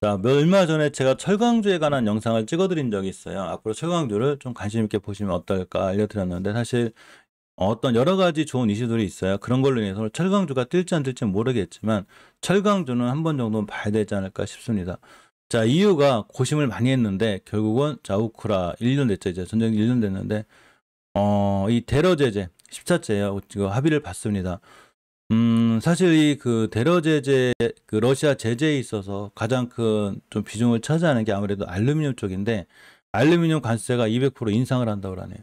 자, 얼마 전에 제가 철강주에 관한 영상을 찍어드린 적이 있어요. 앞으로 철강주를 좀 관심 있게 보시면 어떨까 알려드렸는데 사실 어떤 여러 가지 좋은 이슈들이 있어요. 그런 걸로 인해서 철강주가 뛸지 안 뛸지 모르겠지만 철강주는 한 번 정도는 봐야 되지 않을까 싶습니다. 자, 이유가 고심을 많이 했는데 결국은 자, 우크라 1년 됐죠. 이제 전쟁 1년 됐는데 이 대러 제재 14제요. 지금 합의를 봤습니다. 사실 이 그 대러 제재, 그 러시아 제재에 있어서 가장 큰 좀 비중을 차지하는 게 아무래도 알루미늄 쪽인데 알루미늄 관세가 200% 인상을 한다고 하네요.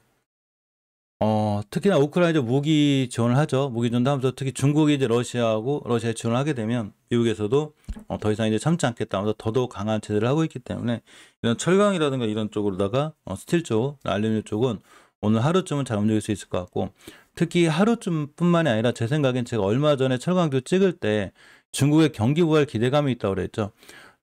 특히나 우크라이나 이제 무기 지원을 하죠. 무기 지원도 하면서 특히 중국이 이제 러시아에 지원을 하게 되면 미국에서도 더 이상 이제 참지 않겠다 하면서 더더욱 강한 제재를 하고 있기 때문에 이런 철강이라든가 이런 쪽으로다가 스틸 쪽, 알루미늄 쪽은 오늘 하루쯤은 잘 움직일 수 있을 것 같고 특히 하루쯤뿐만이 아니라 제 생각엔 제가 얼마 전에 철강주 찍을 때 중국의 경기 부활 기대감이 있다고 그랬죠.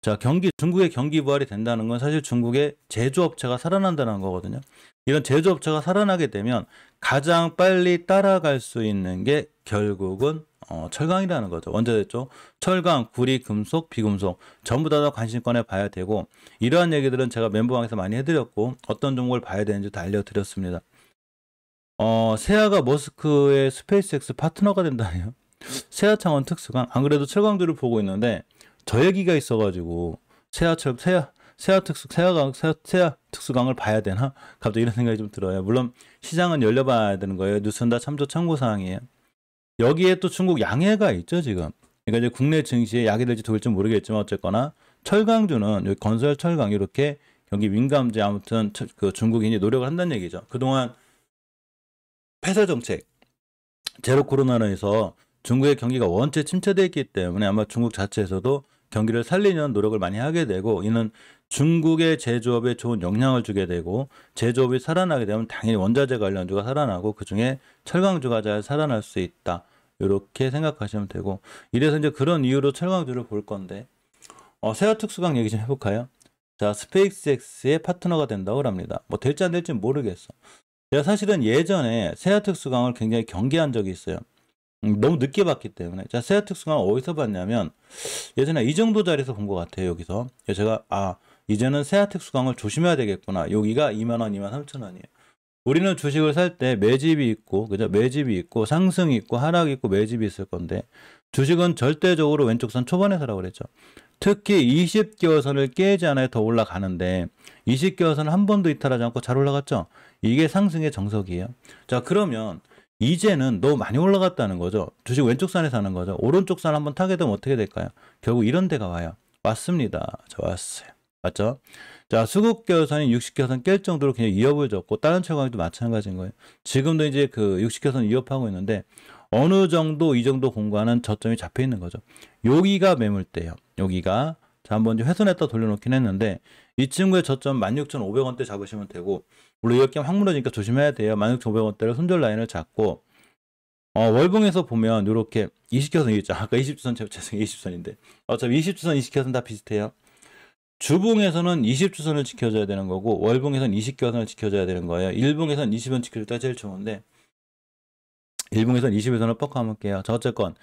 자, 중국의 경기 부활이 된다는 건 사실 중국의 제조업체가 살아난다는 거거든요. 이런 제조업체가 살아나게 되면 가장 빨리 따라갈 수 있는 게 결국은 철강이라는 거죠. 언제 됐죠? 철강, 구리, 금속, 비금속 전부 다 관심권에 봐야 되고 이러한 얘기들은 제가 멤버방에서 많이 해드렸고 어떤 종목을 봐야 되는지도 알려드렸습니다. 세아가 머스크의 스페이스X 파트너가 된다네요. 세아 창원 특수강. 안 그래도 철강주를 보고 있는데 저 얘기가 있어가지고 세아 특수강을 봐야 되나? 갑자기 이런 생각이 좀 들어요. 물론 시장은 열려봐야 되는 거예요. 뉴스는 다 참조 사항이에요. 여기에 또 중국 양해가 있죠 지금. 그러니까 이제 국내 증시에 약이 될지 도일지 모르겠지만 어쨌거나 철강주는 여기 건설 철강 이렇게 경기 민감제 아무튼 그 중국이 이제 노력을 한다는 얘기죠. 그동안 폐쇄 정책, 제로 코로나로 해서 중국의 경기가 원체 침체되어 있기 때문에 아마 중국 자체에서도 경기를 살리는 노력을 많이 하게 되고 이는 중국의 제조업에 좋은 영향을 주게 되고 제조업이 살아나게 되면 당연히 원자재 관련주가 살아나고 그중에 철강주가 잘 살아날 수 있다. 이렇게 생각하시면 되고 이래서 이제 그런 이유로 철강주를 볼 건데 세아 특수강 얘기 좀 해볼까요? 자, 스페이스X의 파트너가 된다고 합니다. 뭐 될지 안 될지 모르겠어. 제가 사실은 예전에 세아 특수강을 굉장히 경계한 적이 있어요. 너무 늦게 봤기 때문에. 자, 세아 특수강을 어디서 봤냐면 예전에 이 정도 자리에서 본 것 같아요. 여기서. 제가 이제는 세아 특수강을 조심해야 되겠구나. 여기가 2만원, 23,000원이에요. 우리는 주식을 살 때 매집이 있고, 그죠? 매집이 있고, 상승이 있고, 하락이 있고, 매집이 있을 건데, 주식은 절대적으로 왼쪽선 초반에 사라고 그랬죠. 특히 20개월선을 깨지 않아야 더 올라가는데, 20개월선을 한 번도 이탈하지 않고 잘 올라갔죠? 이게 상승의 정석이에요. 자, 그러면, 이제는 너무 많이 올라갔다는 거죠. 주식 왼쪽 산에 사는 거죠. 오른쪽 산 한번 타게 되면 어떻게 될까요? 결국 이런 데가 와요. 왔습니다. 저 왔어요. 맞죠? 자, 수급개선이 60개선 깰 정도로 그냥 위협을 줬고 다른 철강도 마찬가지인 거예요. 지금도 이제 그 60개선 위협하고 있는데 어느 정도 이 정도 공간은 저점이 잡혀 있는 거죠. 여기가 매물대예요. 여기가 자, 한번 이제 훼손했다 돌려놓긴 했는데 이 친구의 저점 16,500원대 잡으시면 되고 물론 이렇게 확 무너지니까 조심해야 돼요. 16,500원대를 손절 라인을 잡고 월봉에서 보면 이렇게 20개선 있죠. 아까 20주선 죄송해요. 20선인데 어차피 20주선 20개선 다 비슷해요. 주봉에서는 20주선을 지켜줘야 되는 거고 월봉에서는 20개선을 지켜줘야 되는 거예요. 일봉에서는 20원 지켜줄 때가 제일 좋은데 일봉에서는 20에서는 뻑 하면 깨요. 자, 어쨌건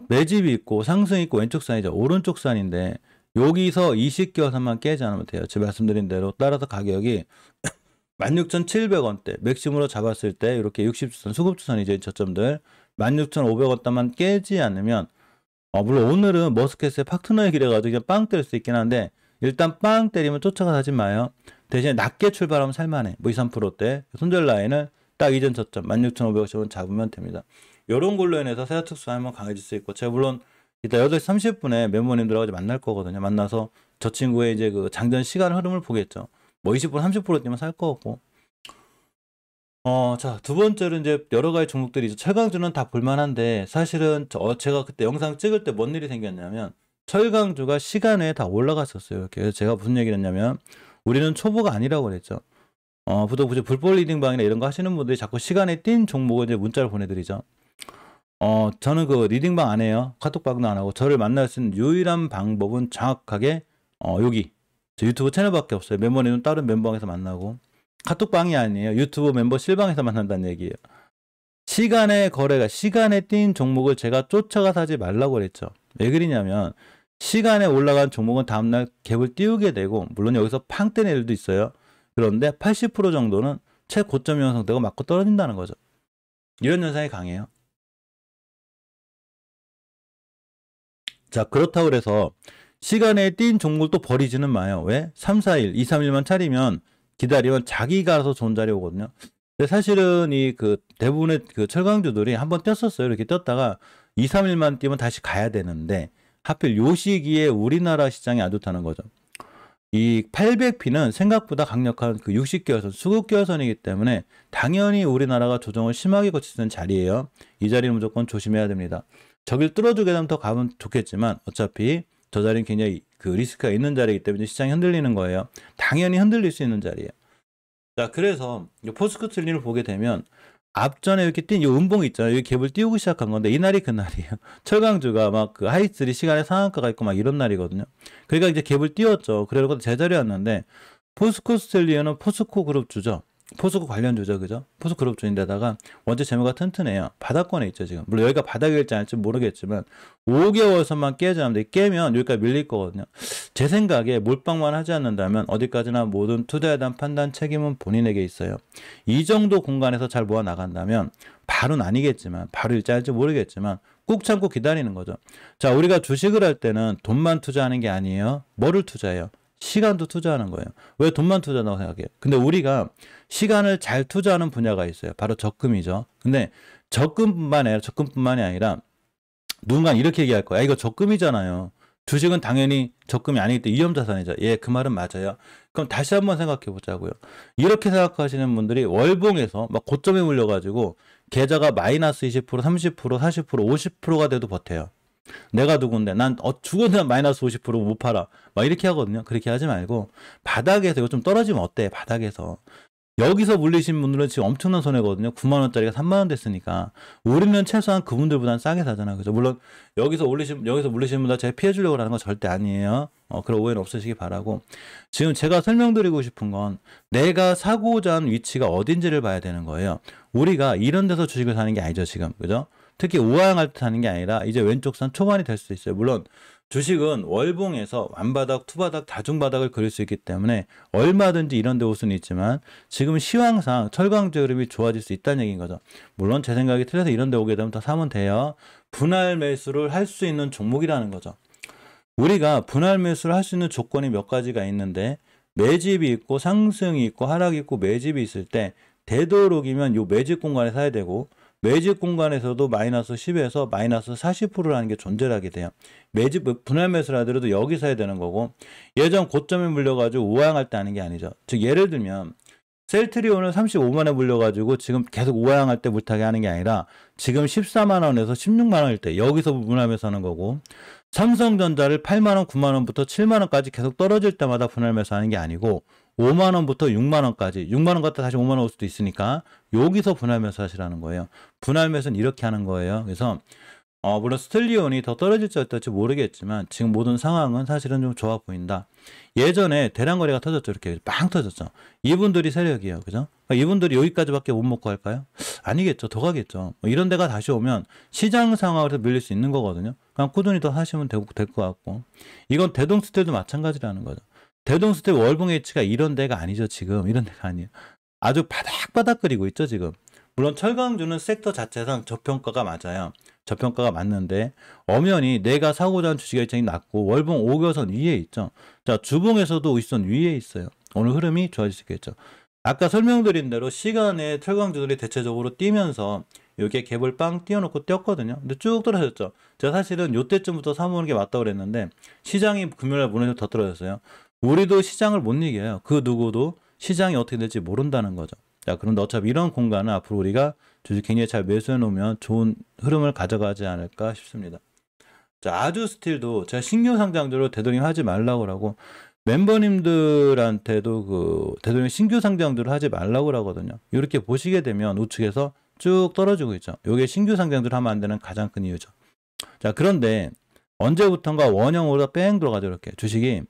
매집이 있고 상승이 있고 왼쪽 산이죠. 오른쪽 산인데 여기서 20개선만 깨지 않으면 돼요. 제가 말씀드린 대로 따라서 가격이 16,700원대 맥심으로 잡았을 때 이렇게 60주선 수급주선이죠. 저점들 16,500원대만 깨지 않으면 물론 오늘은 머스켓의 파트너의 길해가지고 그냥 빵 때릴 수 있긴 한데 일단 빵 때리면 쫓아가 사지 마요. 대신에 낮게 출발하면 살만해. 뭐 2, 3%대 손절 라인을 딱 이전 저점 16,500원 잡으면 됩니다. 이런 걸로 인해서 세아 특수 한번 강해질 수 있고 제가 물론 이따 8시 30분에 멤버님들하고 만날 거거든요. 만나서 저 친구의 이제 그 장전 시간 흐름을 보겠죠. 뭐 20%, 30% 뛰면 살 거고. 자, 두 번째로 이제 여러 가지 종목들이 있죠. 철강주는 다 볼만한데 사실은 제가 그때 영상 찍을 때 뭔 일이 생겼냐면 철강주가 시간에 다 올라갔었어요. 그래서 제가 무슨 얘기를 했냐면 우리는 초보가 아니라고 그랬죠. 보통 불법 리딩방이나 이런 거 하시는 분들이 자꾸 시간에 띈 종목을 이제 문자를 보내드리죠. 저는 그 리딩방 안 해요. 카톡방도 안 하고 저를 만날 수 있는 유일한 방법은 정확하게 여기 저 유튜브 채널밖에 없어요. 멤버님은 다른 멤버방에서 만나고 카톡방이 아니에요. 유튜브 멤버 실방에서 만난다는 얘기예요. 시간에 띈 종목을 제가 쫓아가 사지 말라고 그랬죠. 왜 그러냐면 시간에 올라간 종목은 다음날 갭을 띄우게 되고, 물론 여기서 팡 뜨는 일도 있어요. 그런데 80% 정도는 최고점이 형성되고 맞고 떨어진다는 거죠. 이런 현상이 강해요. 자, 그렇다고 그래서 시간에 띈 종목을 또 버리지는 마요. 왜? 3, 4일, 2, 3일만 차리면 기다리면 자기가 알아서 좋은 자리 오거든요. 근데 사실은 이 그 대부분의 그 철강주들이 한번 떴었어요. 이렇게 떴다가 2, 3일만 뛰면 다시 가야 되는데 하필 요 시기에 우리나라 시장이 안 좋다는 거죠. 이 800P는 생각보다 강력한 그 60개월선, 수급개월선이기 때문에 당연히 우리나라가 조정을 심하게 거칠 수 있는 자리예요. 이 자리는 무조건 조심해야 됩니다. 저길 뚫어주게 되면 더 가면 좋겠지만 어차피 저 자리는 굉장히 그 리스크가 있는 자리이기 때문에 시장이 흔들리는 거예요. 당연히 흔들릴 수 있는 자리예요. 자, 그래서 포스코 트레이딩을 보게 되면 앞전에 이렇게 뛴 이 음봉 있잖아요. 여기 갭을 띄우기 시작한 건데 이 날이 그 날이에요. 철강주가 막 그 하이스리 시간에 상한가가 있고 막 이런 날이거든요. 그러니까 이제 갭을 띄웠죠. 그래서 제자리였는데 포스코 스텔리온은 포스코 그룹주죠. 포스코 관련주죠, 그죠? 포스코 그룹주인데다가 원체 재무가 튼튼해요. 바닥권에 있죠 지금. 물론 여기가 바닥일지 아닐지 모르겠지만 5개월선만 깨지 않는데 깨면 여기까지 밀릴 거거든요. 제 생각에 몰빵만 하지 않는다면 어디까지나 모든 투자에 대한 판단 책임은 본인에게 있어요. 이 정도 공간에서 잘 모아 나간다면 바로는 아니겠지만 바로 일자일지 모르겠지만 꾹 참고 기다리는 거죠. 자, 우리가 주식을 할 때는 돈만 투자하는 게 아니에요. 뭐를 투자해요? 시간도 투자하는 거예요. 왜 돈만 투자한다고 생각해요? 근데 우리가 시간을 잘 투자하는 분야가 있어요. 바로 적금이죠. 근데 적금뿐만이 아니라 누군가 이렇게 얘기할 거야. 이거 적금이잖아요. 주식은 당연히 적금이 아니기 때문에 위험자산이죠. 예, 그 말은 맞아요. 그럼 다시 한번 생각해 보자고요. 이렇게 생각하시는 분들이 월봉에서 막 고점에 물려가지고 계좌가 마이너스 20%, 30%, 40%, 50%가 돼도 버텨요. 내가 누군데 난 죽어도 마이너스 50%못 팔아 막 이렇게 하거든요. 그렇게 하지 말고 바닥에서 이거 좀 떨어지면 어때? 바닥에서 여기서 물리신 분들은 지금 엄청난 손해거든요. 9만 원짜리가 3만 원 됐으니까 우리는 최소한 그분들보다는 싸게 사잖아. 그죠? 물론 여기서 물리신 분들 제가 피해 주려고 하는 건 절대 아니에요. 그런 오해는 없으시기 바라고. 지금 제가 설명드리고 싶은 건 내가 사고자 하는 위치가 어딘지를 봐야 되는 거예요. 우리가 이런 데서 주식을 사는 게 아니죠, 지금. 그죠? 특히 우아향할 때 사는 게 아니라 이제 왼쪽 선 초반이 될 수 있어요. 물론 주식은 월봉에서 완바닥, 투바닥, 다중바닥을 그릴 수 있기 때문에 얼마든지 이런 데 올 수는 있지만 지금 시황상 철강주 흐름이 좋아질 수 있다는 얘기인 거죠. 물론 제 생각이 틀려서 이런 데 오게 되면 더 사면 돼요. 분할 매수를 할 수 있는 종목이라는 거죠. 우리가 분할 매수를 할 수 있는 조건이 몇 가지가 있는데 매집이 있고 상승이 있고 하락이 있고 매집이 있을 때 되도록이면 이 매집 공간에 사야 되고 매집 공간에서도 마이너스 10에서 마이너스 40%라는 게 존재를 하게 돼요. 매집 분할 매수를 하더라도 여기 사야 되는 거고 예전 고점에 물려가지고 우아향할 때 하는 게 아니죠. 즉 예를 들면 셀트리온을 35만원에 물려가지고 지금 계속 우아향할 때 물타기 하는 게 아니라 지금 14만원에서 16만원일 때 여기서 분할 매수하는 거고 삼성전자를 8만원, 9만원부터 7만원까지 계속 떨어질 때마다 분할 매수하는 게 아니고 5만원부터 6만원까지 6만원 갔다 다시 5만원 올 수도 있으니까 여기서 분할 매수 하시라는 거예요. 분할 매수는 이렇게 하는 거예요. 그래서 물론 스텔리온이 더 떨어질지 어떨지 모르겠지만 지금 모든 상황은 사실은 좀 좋아 보인다. 예전에 대량거래가 터졌죠. 이렇게 빵 터졌죠. 이분들이 세력이에요. 그죠? 그러니까 이분들이 여기까지밖에 못 먹고 할까요? 아니겠죠. 더 가겠죠. 이런 데가 다시 오면 시장 상황에서 밀릴 수 있는 거거든요. 그냥 꾸준히 더 하시면 될 것 같고 이건 대동스텔도 마찬가지라는 거죠. 대동스텔 월봉 H가 이런 데가 아니죠. 지금 이런 데가 아니에요. 아주 바닥바닥 끓이고 있죠. 지금. 물론 철강주는 섹터 자체상 저평가가 맞아요. 저평가가 맞는데 엄연히 내가 사고자 하는 주식의 일정이 낮고 월봉 5개선 위에 있죠. 자, 주봉에서도 5선 위에 있어요. 오늘 흐름이 좋아질 수 있겠죠. 아까 설명드린 대로 시간에 철강주들이 대체적으로 뛰면서 이렇게 갭을 빵 띄워놓고 띄었거든요. 근데 쭉 떨어졌죠. 제가 사실은 이때쯤부터 사모으는 게 맞다고 그랬는데 시장이 금요일날 무너져 더 떨어졌어요. 우리도 시장을 못 이겨요. 그 누구도 시장이 어떻게 될지 모른다는 거죠. 자, 그런데 어차피 이런 공간은 앞으로 우리가 주식 굉장히 잘 매수해 놓으면 좋은 흐름을 가져가지 않을까 싶습니다. 자, 아주스틸도 제가 신규 상장주로 되도록이면 하지 말라고 하고 멤버님들한테도 그 되도록이면 신규 상장주를 하지 말라고 하거든요. 이렇게 보시게 되면 우측에서 쭉 떨어지고 있죠. 이게 신규 상장주를 하면 안 되는 가장 큰 이유죠. 자, 그런데 언제부턴가 원형으로 뺑 들어가죠. 이렇게 주식이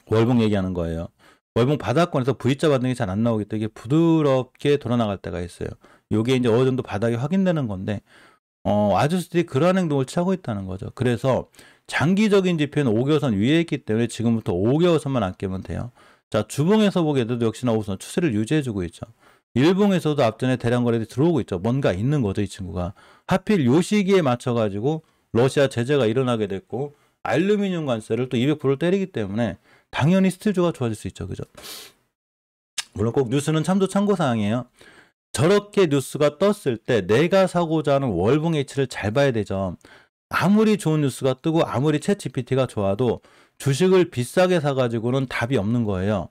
월봉 얘기하는 거예요. 월봉 바닥권에서 V자 반등이 잘 안 나오기 때문에 부드럽게 돌아나갈 때가 있어요. 요게 이제 어느 정도 바닥이 확인되는 건데 아주스틸이 그러한 행동을 취하고 있다는 거죠. 그래서 장기적인 지표는 5개월선 위에 있기 때문에 지금부터 5개월선만 안 깨면 돼요. 자, 주봉에서 보게 돼도 역시나 5선 추세를 유지해주고 있죠. 일봉에서도 앞전에 대량 거래들이 들어오고 있죠. 뭔가 있는 거죠, 이 친구가. 하필 요 시기에 맞춰가지고 러시아 제재가 일어나게 됐고 알루미늄 관세를 또 200%를 때리기 때문에 당연히 스틸주가 좋아질 수 있죠. 그죠? 물론 꼭 뉴스는 참고사항이에요. 저렇게 뉴스가 떴을 때 내가 사고자 하는 월봉 H를 잘 봐야 되죠. 아무리 좋은 뉴스가 뜨고 아무리 챗 GPT가 좋아도 주식을 비싸게 사가지고는 답이 없는 거예요.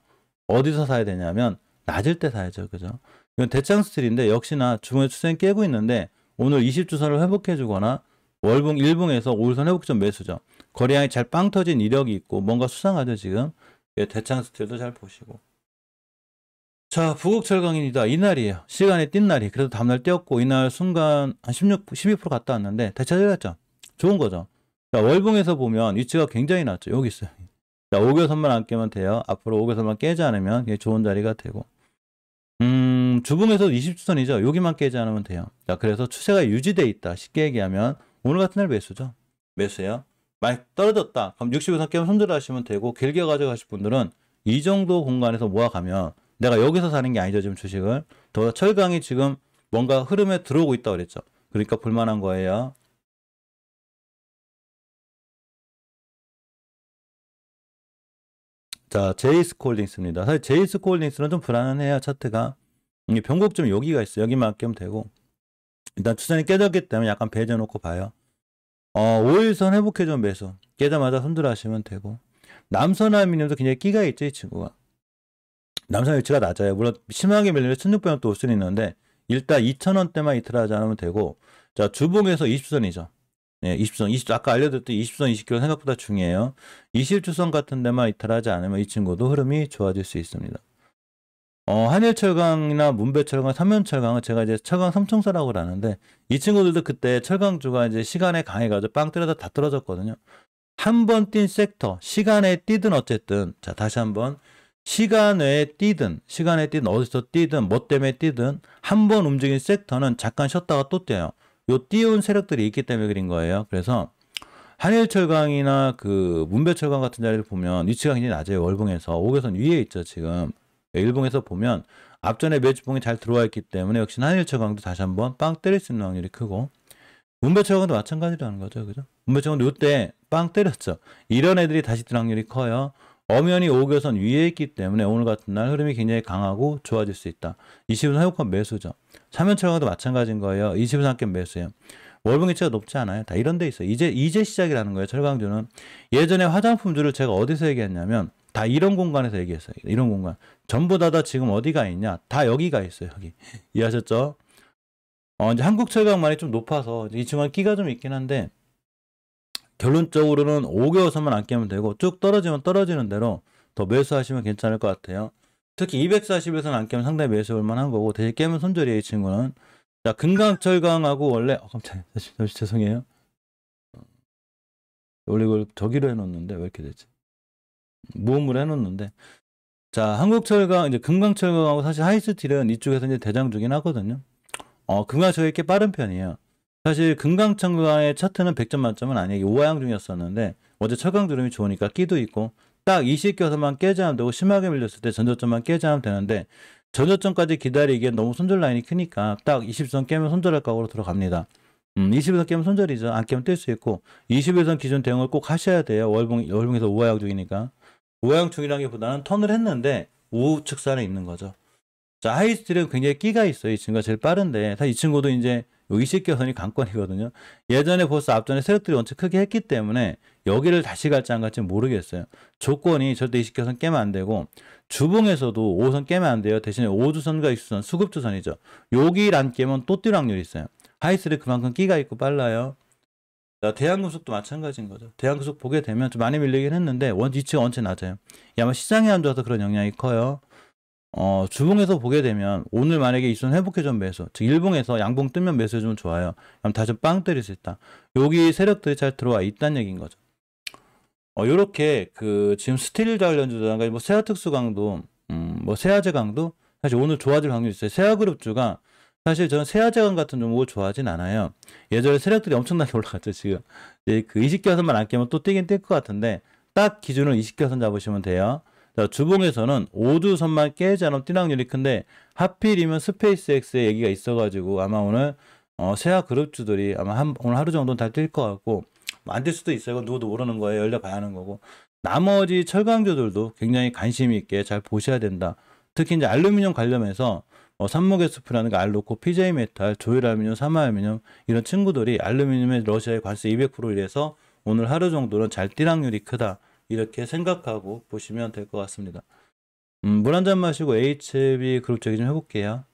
어디서 사야 되냐면 낮을 때 사야죠. 그죠? 이건 대창 스틸인데 역시나 주봉의 추세는 깨고 있는데 오늘 20주선을 회복해주거나 월봉, 일봉에서 5일선 회복점 매수죠. 거래량이 잘 빵 터진 이력이 있고 뭔가 수상하죠 지금. 대창 스틸도 잘 보시고. 자, 부국철강입니다. 이날이에요. 시간에 뛴 날이. 그래도 다음날 뛰었고 이날 순간 한 12% 갔다 왔는데 되찾으렸죠. 좋은 거죠. 자, 월봉에서 보면 위치가 굉장히 낮죠. 여기 있어요. 자, 5개선만 안 깨면 돼요. 앞으로 5개선만 깨지 않으면 이게 좋은 자리가 되고. 주봉에서도 20주선이죠. 여기만 깨지 않으면 돼요. 자, 그래서 추세가 유지돼 있다. 쉽게 얘기하면 오늘 같은 날 매수죠. 매수예요. 많이 떨어졌다. 그럼 60에서 깨면 손절하시면 되고 길게 가져가실 분들은 이 정도 공간에서 모아가면 내가 여기서 사는 게 아니죠. 지금 주식을. 더 철강이 지금 뭔가 흐름에 들어오고 있다고 그랬죠. 그러니까 볼만한 거예요. 자, 제이스콜딩스입니다. 사실 제이스콜딩스는 좀 불안해요. 차트가. 변곡점 여기가 있어요. 여기만 깨면 되고. 일단 추세는 깨졌기 때문에 약간 배제해놓고 봐요. 5일선 회복해준 매수. 깨자마자 손들하시면 되고. 남선알미늄도 굉장히 끼가 있죠. 이 친구가. 남선 위치가 낮아요. 물론 심하게 밀리면 1600원 또 올 수는 있는데 일단 2000원대만 이틀 하지 않으면 되고. 자, 주봉에서 20선이죠. 예, 20선, 20, 아까 알려드렸던 20선, 20kg 생각보다 중요해요. 20주선 같은 데만 이탈하지 않으면 이 친구도 흐름이 좋아질 수 있습니다. 한일철강이나 문배철강, 삼면철강은 제가 이제 철강 삼총사라고 하는데 이 친구들도 그때 철강주가 이제 시간에 강해가지고 빵 때려다 다 떨어졌거든요. 한 번 뛴 섹터, 시간에 뛰든 어쨌든, 자, 다시 한번 시간에 뛰든 어디서 뛰든 뭐 때문에 뛰든 한 번 움직인 섹터는 잠깐 쉬었다가 또 뛰어요. 요 띄운 세력들이 있기 때문에 그린 거예요. 그래서 한일철강이나 그 문배철강 같은 자리를 보면 위치가 굉장히 낮아요. 월봉에서 5개선 위에 있죠. 지금 일봉에서 보면 앞전에 매주봉이 잘 들어와 있기 때문에 역시 한일철강도 다시 한번 빵 때릴 수 있는 확률이 크고 문배철강도 마찬가지라는 거죠. 그죠? 문배철강도 이때 빵 때렸죠. 이런 애들이 다시 들 확률이 커요. 엄연히 5개선 위에 있기 때문에 오늘 같은 날 흐름이 굉장히 강하고 좋아질 수 있다. 20선 회복한 매수죠. 삼면철강도 마찬가지인 거예요. 20선 함께 매수예요. 월봉 위치가 높지 않아요. 다 이런 데 있어요. 이제 시작이라는 거예요. 철강주는. 예전에 화장품주를 제가 어디서 얘기했냐면 다 이런 공간에서 얘기했어요. 이런 공간. 전부 다 지금 어디가 있냐? 다 여기가 있어요. 여기. 이해하셨죠? 이제 한국철강만이 좀 높아서 이 친구는 끼가 좀 있긴 한데 결론적으로는 5개월선만 안 깨면 되고 쭉 떨어지면 떨어지는 대로 더 매수하시면 괜찮을 것 같아요. 특히 240에서는 안 깨면 상당히 매수할 만한 거고 대신 깨면 손절이에요. 이 친구는. 자, 금강철강하고 원래 깜짝이야. 죄송해요. 원래 이걸 저기로 해놓는데 왜 이렇게 되지? 모음으로 해놓는데 자, 한국철강 이제 금강철강하고 사실 하이스틸은 이쪽에서 이제 대장주긴 하거든요. 금강철강이 꽤 빠른 편이에요. 사실 금강철강의 차트는 100점 만점은 아니에요. 오하향 중이었었는데 어제 철강 주름이 좋으니까 끼도 있고 딱 20개선만 깨지 않으면 되고 심하게 밀렸을 때 전저점만 깨지 않으면 되는데 전저점까지 기다리기엔 너무 손절 라인이 크니까 딱 20선 깨면 손절할 각오로 들어갑니다. 20선 깨면 손절이죠. 안 깨면 뛸 수 있고 21선 기준 대응을 꼭 하셔야 돼요. 월봉에서 오하향 중이니까. 오하향 중이라기보다는 턴을 했는데 우측선에 있는 거죠. 자, 하이스틸은 굉장히 끼가 있어요. 이 친구가 제일 빠른데 사실 이 친구도 이제 20개선이 강권이거든요. 예전에 벌써 앞전에 세력들이 원체 크게 했기 때문에 여기를 다시 갈지 안 갈지 모르겠어요. 조건이 절대 20개선 깨면 안 되고 주봉에서도 5선 깨면 안 돼요. 대신에 5주선과 20주선, 수급주선이죠. 여기를 안 깨면 또 뛸 확률이 있어요. 하이스틸이 그만큼 끼가 있고 빨라요. 자, 대한금속도 마찬가지인 거죠. 대한금속 보게 되면 좀 많이 밀리긴 했는데 위치가 원체 낮아요. 아마 시장이 안 좋아서 그런 영향이 커요. 주봉에서 보게 되면 오늘 만약에 이선 회복해준 매수, 즉 일봉에서 양봉 뜨면 매수해주면 좋아요. 그럼 다시 빵 때릴 수 있다. 여기 세력들이 잘 들어와 있다는 얘기인 거죠. 요렇게 지금 스틸 관련주라든가 뭐 세아특수 강도, 뭐 세아제 강도 사실 오늘 좋아질 확률이 있어요. 세아그룹주가 사실 저는 세아제강 같은 종목을 좋아하진 않아요. 예전에 세력들이 엄청나게 올라갔죠, 지금. 이제 그 20개선만 안 깨면 또 뛰긴 뛸 것 같은데, 딱 기준을 20개선 잡으시면 돼요. 자, 주봉에서는 5주선만 깨지 않으면 뛰는 확률이 큰데, 하필이면 스페이스X의 얘기가 있어가지고, 아마 오늘, 세아 그룹주들이 아마 오늘 하루 정도는 다 뛸 것 같고, 뭐 안 뛸 수도 있어요. 누구도 모르는 거예요. 열려봐야 하는 거고. 나머지 철강주들도 굉장히 관심 있게 잘 보셔야 된다. 특히 이제 알루미늄 관련해서 산목의 숲이라는 거 알루코, PJ메탈, 조일알루미늄, 삼화알루미늄 이런 친구들이 알루미늄에 러시아의 관세 200%로 인해서 오늘 하루 정도는 잘 뛸 확률이 크다. 이렇게 생각하고 보시면 될 것 같습니다. 물 한 잔 마시고 HB 그룹 얘기 좀 해볼게요.